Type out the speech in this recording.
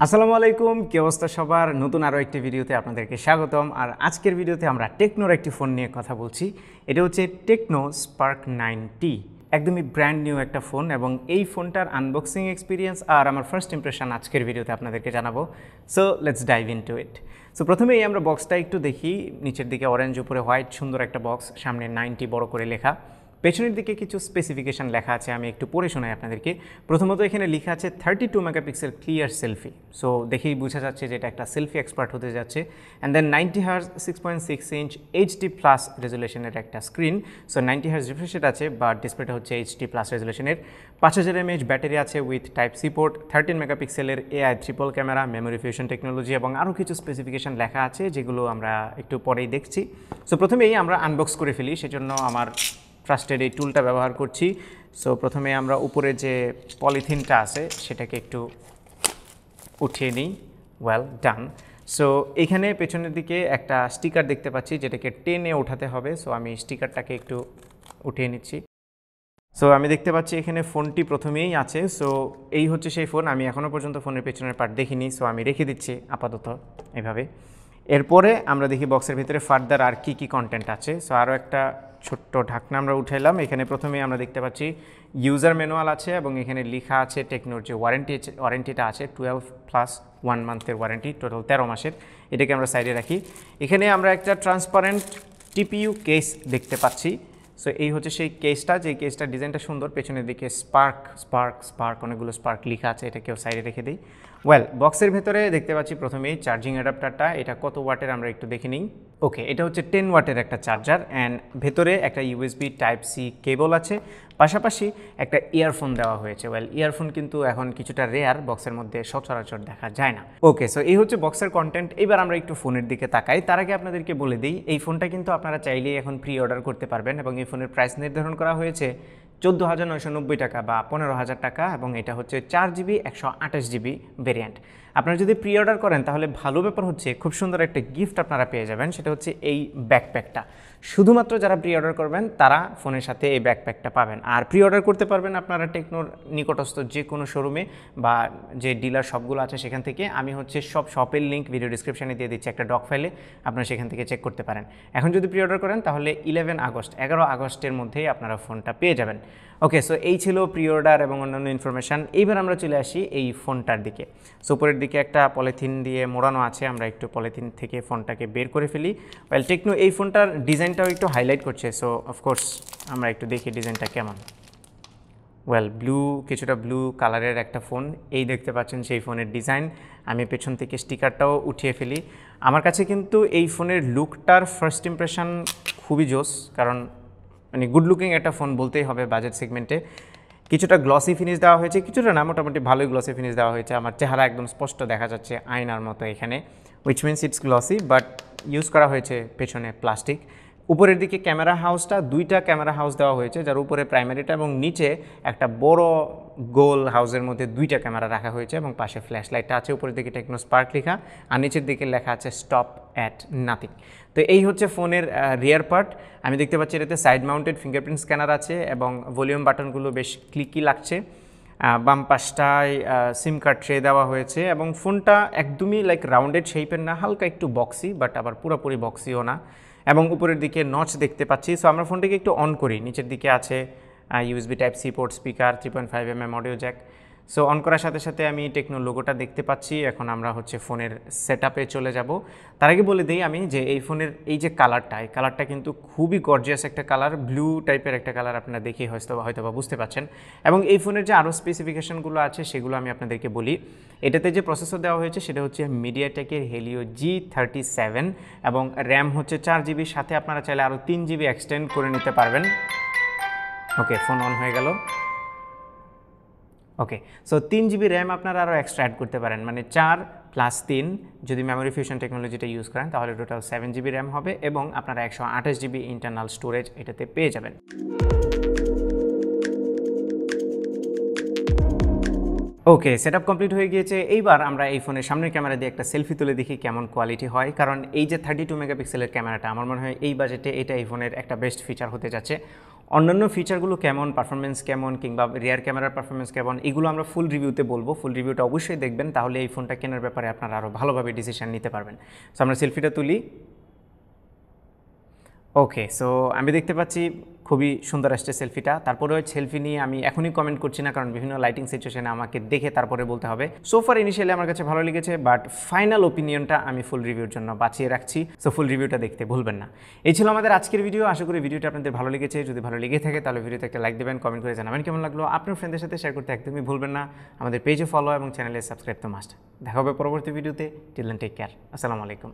আসসালামু আলাইকুম, কি অবস্থা সবার? নতুন আরও একটি ভিডিওতে আপনাদেরকে স্বাগতম। আর আজকের ভিডিওতে আমরা টেকনোর একটি ফোন নিয়ে কথা বলছি। এটা হচ্ছে টেকনো স্পার্ক 9T, একদমই ব্র্যান্ড নিউ একটা ফোন এবং এই ফোনটার আনবক্সিং এক্সপিরিয়েন্স আর আমার ফার্স্ট ইমপ্রেশন আজকের ভিডিওতে আপনাদেরকে জানাবো। So let's dive into it. So প্রথমেই আমরা বক্সটা একটু দেখি। নিচের দিকে অরেঞ্জ, উপরে হোয়াইট, সুন্দর একটা বক্স, সামনে 90 বড় করে লেখা। পেছনের দিকে কিছু স্পেসিফিকেশান লেখা আছে, আমি একটু পড়ে শোনাই আপনাদেরকে। প্রথমত এখানে লেখা আছে 32 মেগাপিক্সেল ক্লিয়ার সেলফি। সো দেখেই বোঝা যাচ্ছে যে এটা একটা সেলফি এক্সপার্ট হতে যাচ্ছে। And then 90 hertz 6.6 inch HD plus রেজুলেশনের একটা স্ক্রিন। সো 90 হার্জ রিফ্রেশ রেট আছে, বাট ডিসপ্লেটা হচ্ছে এইচডি প্লাস রেজুলেশনের। 5000 mAh ব্যাটারি আছে উইথ টাইপ সি পোর্ট, 13 মেগাপিক্সেলের AI triple camera, memory fusion technology এবং আরও কিছু স্পেসিফিকেশান লেখা আছে যেগুলো আমরা একটু পরেই দেখছি। সো প্রথমেই আমরা আনবক্স করে ফেলি, সেজন্য আমার ট্রাস্টেড এই টুলটা ব্যবহার করছি। সো প্রথমে আমরা উপরে যে পলিথিনটা আছে সেটাকে একটু উঠিয়ে নিই। Well done. সো এখানে পেছনের দিকে একটা স্টিকার দেখতে পাচ্ছি যেটাকে টেনে ওঠাতে হবে। সো আমি স্টিকারটাকে একটু উঠিয়ে নিচ্ছি। সো আমি দেখতে পাচ্ছি এখানে ফোনটি প্রথমেই আছে। সো এই হচ্ছে সেই ফোন। আমি এখনও পর্যন্ত ফোনের পেছনের পার্ট দেখিনি, সো আমি রেখে দিচ্ছি আপাতত এভাবে। এরপরে আমরা দেখি বক্সের ভিতরে ফার্দার আর কি কন্টেন্ট আছে। সো আরও একটা ছোট্ট ঢাকনা আমরা উঠাইলাম। এখানে প্রথমেই আমরা দেখতে পাচ্ছি ইউজার ম্যানুয়াল আছে এবং এখানে লেখা আছে টেকনোর যে ওয়ারেন্টিটা আছে 12+1 মান্থের ওয়ারেন্টি, টোটাল 13 মাসের। এটাকে আমরা সাইডে রাখি। এখানে আমরা একটা ট্রান্সপারেন্ট টিপিইউ কেস দেখতে পাচ্ছি। সো এই হচ্ছে সেই কেসটা, যে কেসটার ডিজাইনটা সুন্দর। পেছনের দিকে স্পার্ক অনেকগুলো স্পার্ক লেখা আছে, এটাকেও সাইডে রেখে দিই। ওয়েল, বক্সের ভেতরে দেখতে পাচ্ছি প্রথমেই চার্জিং অ্যাডাপ্টারটা। এটা কত ওয়াটের আমরা একটু দেখে নিই। ওকে, এটা হচ্ছে 10 ওয়াটের একটা চার্জার অ্যান্ড ভেতরে একটা ইউএসবি টাইপ সি কেবল আছে, পাশাপাশি একটা ইয়ারফোন দেওয়া হয়েছে। ওয়েল, ইয়ারফোন কিন্তু এখন কিছুটা রেয়ার, বক্সের মধ্যে সচরাচর দেখা যায় না। ওকে, সো এই হচ্ছে বক্সের কন্টেন্ট। এবার আমরা একটু ফোনের দিকে তাকাই। তার আগে আপনাদেরকে বলে দিই, এই ফোনটা কিন্তু আপনারা চাইলেই এখন প্রি অর্ডার করতে পারবেন এবং এই ফোনের প্রাইস নির্ধারণ করা হয়েছে 14,990 টাকা বা 15,000 টাকা এবং এটা হচ্ছে 4GB 128GB ভেরিয়েন্ট। আপনারা যদি প্রি অর্ডার করেন তাহলে ভালো ব্যাপার হচ্ছে খুব সুন্দর একটা গিফট আপনারা পেয়ে যাবেন, সেটা হচ্ছে এই ব্যাকপ্যাকটা। শুধুমাত্র যারা প্রি অর্ডার করবেন তারা ফোনের সাথে এই ব্যাকপ্যাকটা পাবেন। আর প্রি অর্ডার করতে পারবেন আপনারা টেকনোর নিকটস্থ যে কোনো শোরুমে বা যে ডিলার শপগুলো আছে সেখান থেকে। আমি হচ্ছে সব শপের লিঙ্ক ভিডিও ডিসক্রিপশানে দিয়ে দিচ্ছি একটা ডক ফাইলে, আপনারা সেখান থেকে চেক করতে পারেন। এখন যদি প্রি অর্ডার করেন তাহলে 11 আগস্টের মধ্যেই আপনারা ফোনটা পেয়ে যাবেন। ওকে, সো এই ছিল প্রি অর্ডার এবং অন্যান্য ইনফরমেশান। এইবার আমরা চলে আসি এই ফোনটার দিকে। সো উপরের দিকে একটা পলিথিন দিয়ে মোড়ানো আছে, আমরা একটু পলিথিন থেকে ফোনটাকে বের করে ফেলি। ওয়েল, টেকনো এই ফোনটার ডিজাইনটাও একটু হাইলাইট করছে। সো অফকোর্স আমরা একটু দেখি ডিজাইনটা কেমন। ওয়েল, কিছুটা ব্লু কালারের একটা ফোন, এই দেখতে পাচ্ছেন সেই ফোনের ডিজাইন। আমি পেছন থেকে স্টিকারটাও উঠিয়ে ফেলি। আমার কাছে কিন্তু এই ফোনের লুকটার ফার্স্ট ইমপ্রেশন খুবই জোস, কারণ মানে গুড লুকিং একটা ফোন বলতেই হবে বাজেট সেগমেন্টে। কিছুটা গ্লসি ফিনিশ দেওয়া হয়েছে, কিছুটা না, মোটামুটি ভালোই গ্লসি ফিনিশ দেওয়া হয়েছে। আমার চেহারা একদম স্পষ্ট দেখা যাচ্ছে আয়নার মতো এখানে, which means it's glossy, but use করা হয়েছে পেছনে প্লাস্টিক। উপরের দিকে ক্যামেরা হাউসটা, দুইটা ক্যামেরা হাউস দেওয়া হয়েছে, যার উপরে প্রাইমারিটা এবং নিচে একটা বড় গোল হাউসের মধ্যে দুইটা ক্যামেরা রাখা হয়েছে এবং পাশে ফ্ল্যাশ লাইটটা আছে। উপরের দিকে টেকনো স্পার্ক লেখা আর নিচের দিকে লেখা আছে স্টপ অ্যাট নাথিং। তো এই হচ্ছে ফোনের রিয়ার পার্ট। আমি দেখতে পাচ্ছি এটাতে সাইড মাউন্টেড ফিঙ্গারপ্রিন্ট স্ক্যানার আছে এবং ভলিউম বাটনগুলো বেশ ক্লিকি লাগছে। বাম পাশটায় সিম কার্ড ট্রে দেওয়া হয়েছে এবং ফোনটা একদমই লাইক রাউন্ডেড শেপের না, হালকা একটু বক্সি, বাট আবার পুরোপুরি বক্সিও না। এবং উপরের দিকে নচ দেখতে পাচ্ছি। সো আমরা ফোনটাকে একটু অন করি। নিচের দিকে আছে USB type C port, speaker, 3.5mm audio jack. So on করার সাথে সাথে আমি টেকনো লোগোটা দেখতে পাচ্ছি। এখন আমরা হচ্ছে ফোনের সেটআপে চলে যাব। তার আগে বলে দিই আমি যে এই ফোনের এই যে কালারটা, এই কালারটা কিন্তু খুবই গর্জিয়াস একটা কালার, ব্লু টাইপের একটা কালার, আপনারা দেখে হয়তো বা বুঝতে পারছেন। এবং এই ফোনের যে আরও স্পেসিফিকেশনগুলো আছে সেগুলো আমি আপনাদেরকে বলি। এটাতে যে প্রসেসর দেওয়া হয়েছে সেটা হচ্ছে মিডিয়াটেকের হেলিও G37 এবং র্যাম হচ্ছে 4GB, সাথে আপনারা চাইলে আরও 3GB এক্সটেন্ড করে নিতে পারবেন। ওকে, ফোন অন হয়ে গেল। ওকে, সো 3GB র্যাম আপনারা আরও এক্সট্রা অ্যাড করতে পারেন, মানে 4+3 যদি মেমোরি ফিউশন টেকনোলজিটা ইউজ করেন তাহলে টোটাল 7GB র্যাম হবে এবং আপনারা 128GB ইন্টারনাল স্টোরেজ এটাতে পেয়ে যাবেন। ওকে, সেটআপ কমপ্লিট হয়ে গিয়েছে। এইবার আমরা এই ফোনের সামনের ক্যামেরা দিয়ে একটা সেলফি তুলে দেখি কেমন কোয়ালিটি হয়, কারণ এই যে 32 মেগাপিক্সেলের ক্যামেরাটা আমার মনে হয় এই বাজেটে এটা এই ফোনের একটা বেস্ট ফিচার হতে যাচ্ছে। অন্যান্য ফিচারগুলো কেমন, পারফরমেন্স কেমন কিংবা রিয়ার ক্যামেরার পারফরমেন্স কেমন, এগুলো আমরা ফুল রিভিউতে বলবো। ফুল রিভিউটা অবশ্যই দেখবেন, তাহলে এই ফোনটা কেনার ব্যাপারে আপনারা আরও ভালোভাবে ডিসিশন নিতে পারবেন। সো আমরা সেলফিটা তুলি। ওকে, সো আমি দেখতে পাচ্ছি খুবই সুন্দর আসছে সেলফিটা। তারপরে সেলফি নিয়ে আমি এখনই কমেন্ট করছি না, কারণ বিভিন্ন লাইটিং সিচুয়েশনে আমাকে দেখে তারপরে বলতে হবে। সো ফার ইনিশিয়ালি আমার কাছে ভালো লেগেছে, বাট ফাইনাল ওপিনিয়নটা আমি ফুল রিভিউর জন্য বাঁচিয়ে রাখছি। সো ফুল রিভিউটা দেখতে ভুলবেন না। এই ছিল আমাদের আজকের ভিডিও। আশা করি ভিডিওটা আপনাদের ভালো লেগেছে। যদি ভালো লেগে থাকে তাহলে ভিডিওতে একটা লাইক দেবেন, কমেন্ট করে জানাবেন কেমন লাগলো। আপনার ফ্রেন্ডদের সাথে শেয়ার করতে একদমই ভুলবেন না। আমাদের পেজে ফলো এবং চ্যানেলে সাবস্ক্রাইব তো মাস্ট। দেখা হবে পরবর্তী ভিডিওতে। Till then take care. আসসালামু আলাইকুম।